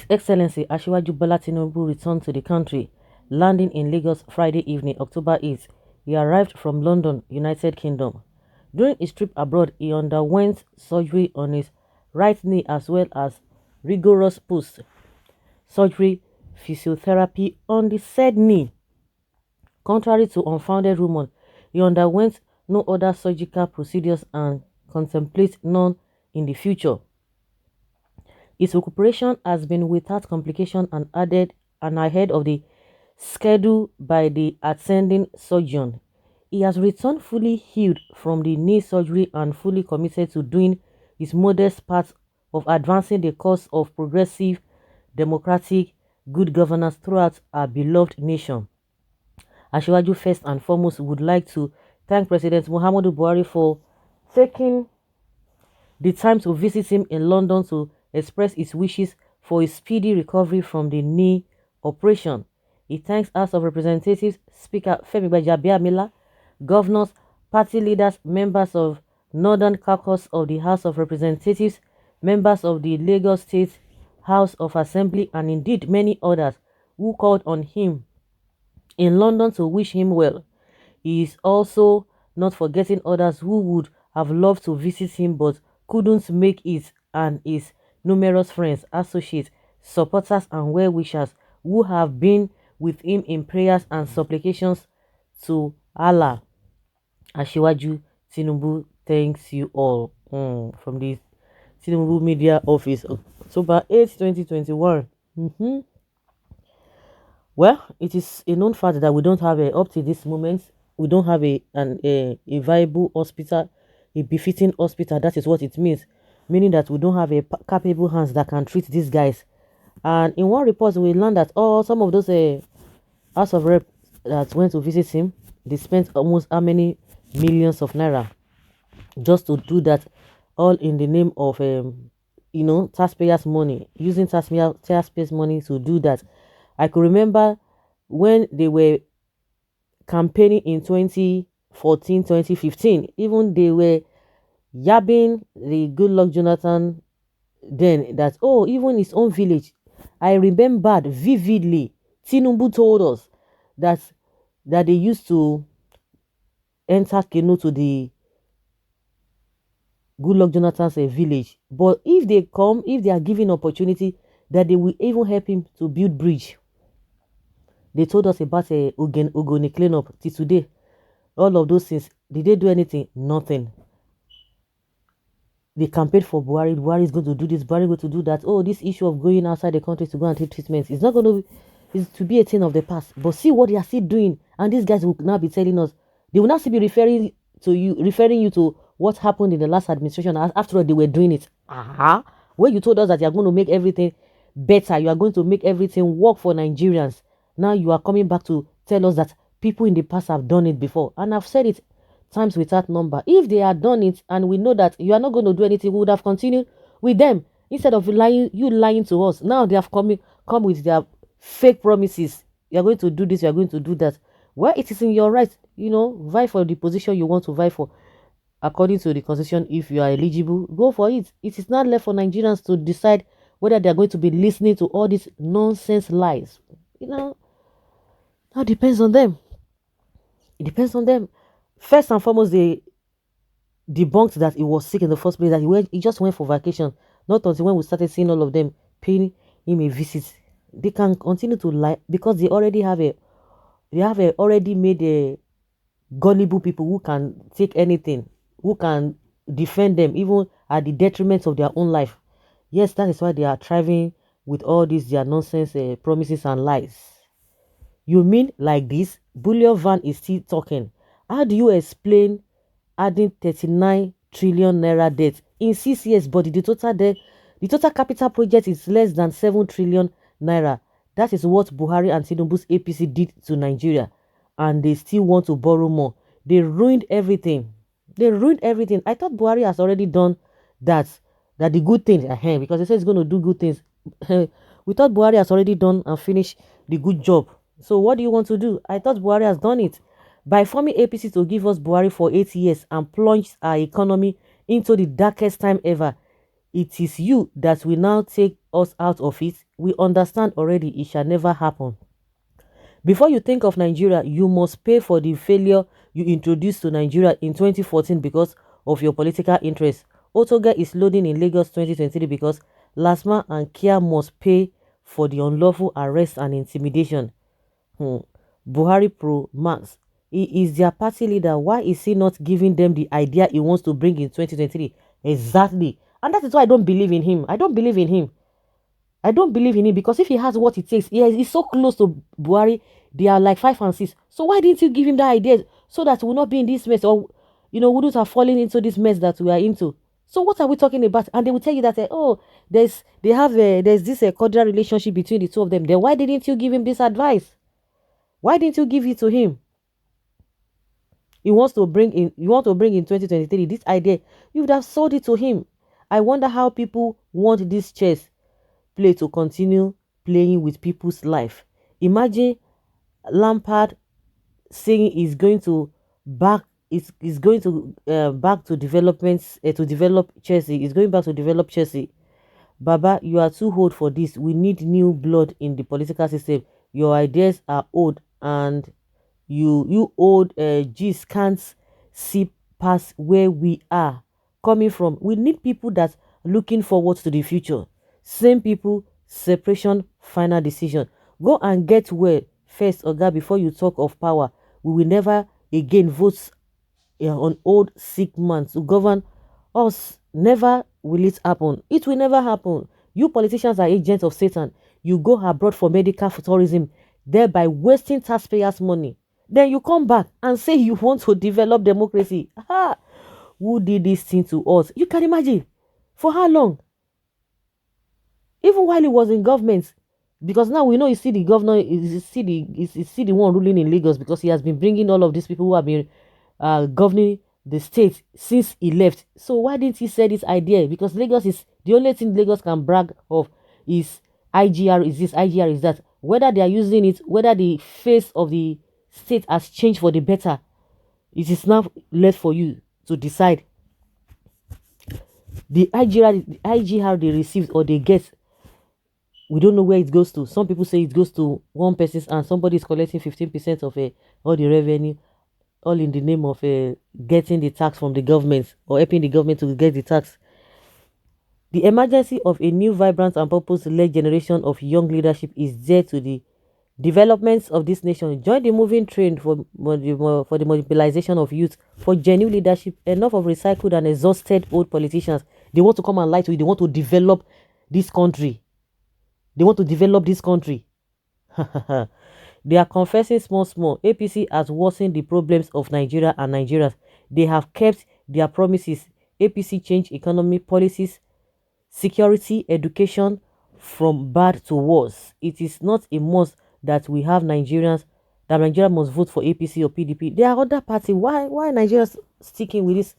His Excellency Asiwaju Bola Tinubu returned to the country, landing in Lagos Friday evening, October 8th. He arrived from London, United Kingdom. During his trip abroad, he underwent surgery on his right knee as well as rigorous post-surgery physiotherapy on the said knee. Contrary to unfounded rumors, he underwent no other surgical procedures and contemplates none in the future. His recuperation has been without complication and ahead of the schedule by the attending surgeon. He has returned fully healed from the knee surgery and fully committed to doing his modest part of advancing the cause of progressive, democratic, good governance throughout our beloved nation. Ashwaju first and foremost would like to thank President Muhammadu Buhari for taking the time to visit him in London to express his wishes for a speedy recovery from the knee operation. He thanks House of Representatives Speaker Femi Gbajabiamila, governors, party leaders, members of Northern Caucus of the House of Representatives, members of the Lagos State House of Assembly, and indeed many others who called on him in London to wish him well. He is also not forgetting others who would have loved to visit him but couldn't make it, and his numerous friends, associates, supporters, and well-wishers who have been with him in prayers and supplications to Allah. Asiwaju Tinubu thanks you all. From the Tinubu Media Office, October 8, 2021. Well, it is a known fact that we don't have up to this moment, we don't have a viable hospital, a befitting hospital. That is what it means, meaning that we don't have a capable hands that can treat these guys. And in one report, we learned that some of those House of Rep that went to visit him, they spent almost how many millions of naira just to do that, all in the name of taxpayers' money, using taxpayers' money to do that. I could remember when they were campaigning in 2014, 2015, even they were yabbing the Goodluck Jonathan then that, even his own village. I remembered vividly, Tinubu told us that they used to enter canoe to the Goodluck Jonathan's village. But if they are given opportunity, that they will even help him to build bridge. They told us about Ogoni cleanup till today. All of those things. Did they do anything? Nothing. They campaigned for Buhari. Buhari is going to do this. Buhari is going to do that. This issue of going outside the country to go and take treatments is not going to be a thing of the past. But see what they are still doing. And these guys will now be telling us. They will now still be referring you to what happened in the last administration. After all, they were doing it. When you told us that you are going to make everything better, you are going to make everything work for Nigerians. Now you are coming back to tell us that people in the past have done it before. And I've said it times without number. If they had done it and we know that you are not going to do anything, we would have continued with them instead of lying to us. Now they have come with their fake promises. You are going to do this, you are going to do that. Well, it is in your right, vie for the position you want to vie for. According to the constitution, if you are eligible, go for it. It is not left for Nigerians to decide whether they are going to be listening to all these nonsense lies. That depends on them. It depends on them. First and foremost, they debunked that he was sick in the first place, that he just went for vacation. Not until when we started seeing all of them paying him a visit. They can continue to lie because they already have already made a gullible people who can take anything, who can defend them even at the detriment of their own life. Yes, that is why they are thriving with all these their nonsense promises and lies. You mean like this? Bullion Van is still talking. How do you explain adding 39 trillion naira debt in 6 years, but the total capital project is less than 7 trillion naira? That is what Buhari and Tinubu's APC did to Nigeria, and they still want to borrow more. They ruined everything. I thought Buhari has already done that the good things, because he says he's going to do good things. We thought Buhari has already done and finished the good job. So what do you want to do? I thought Buhari has done it. By forming APC to give us Buhari for 8 years and plunged our economy into the darkest time ever, it is you that will now take us out of it. We understand already it shall never happen. Before you think of Nigeria, you must pay for the failure you introduced to Nigeria in 2014 because of your political interest. Otoga is loading in Lagos 2023 because Lasma and Kia must pay for the unlawful arrest and intimidation. Hmm. Buhari Pro Max. He is their party leader. Why is he not giving them the idea he wants to bring in 2023? Exactly. And that is why I don't believe in him. I don't believe in him. I don't believe in him because if he has what it takes, he's so close to Buhari. They are like 5 and 6. So why didn't you give him that idea so that we'll not be in this mess, or wouldn't have fallen into this mess that we are into? So what are we talking about? And they will tell you that there's this cordial relationship between the two of them. Then why didn't you give him this advice? Why didn't you give it to him? You want to bring in 2023 this idea. You would have sold it to him. I wonder how people want this chess play to continue playing with people's life. Imagine Lampard saying he's going to back to developments to develop Chelsea. He's going back to develop Chelsea. Baba, you are too old for this. We need new blood in the political system. Your ideas are old, and you old G's can't see past where we are coming from. We need people that looking forward to the future. Same people, separation, final decision. Go and get well first, Oga, before you talk of power. We will never again vote on old sick man to govern us. Never will it happen. It will never happen. You politicians are agents of Satan. You go abroad for medical tourism, thereby wasting taxpayers' money. Then you come back and say you want to develop democracy. Aha! Who did this thing to us? You can imagine. For how long? Even while he was in government, because now we know you see the governor, you see the one ruling in Lagos, because he has been bringing all of these people who have been governing the state since he left. So why didn't he say this idea? Because Lagos is the only thing Lagos can brag of is IGR is this, IGR is that. Whether they are using it, whether the face of the state has changed for the better, it is now left for you to decide. The IGR they received or they get, we don't know where it goes to. Some people say it goes to one person and somebody is collecting 15% of all the revenue, all in the name of getting the tax from the government or helping the government to get the tax. The emergency of a new, vibrant and purpose-led generation of young leadership is there to the developments of this nation. Join the moving trend for the mobilization of youth for genuine leadership. Enough of recycled and exhausted old politicians. They want to come and lie to you. They want to develop this country. They want to develop this country. They are confessing small. APC has worsened the problems of Nigeria and Nigerians. They have kept their promises. APC changed economy policies, security, education from bad to worse. It is not a must that we have that Nigeria must vote for APC or PDP. There are other parties. Why Nigerians sticking with this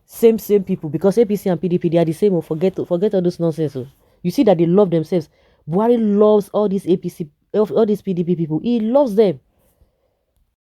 same people? Because APC and PDP, they are the same. Forget all those nonsense. You see that they love themselves. Buhari loves all these APC, all these PDP people. He loves them.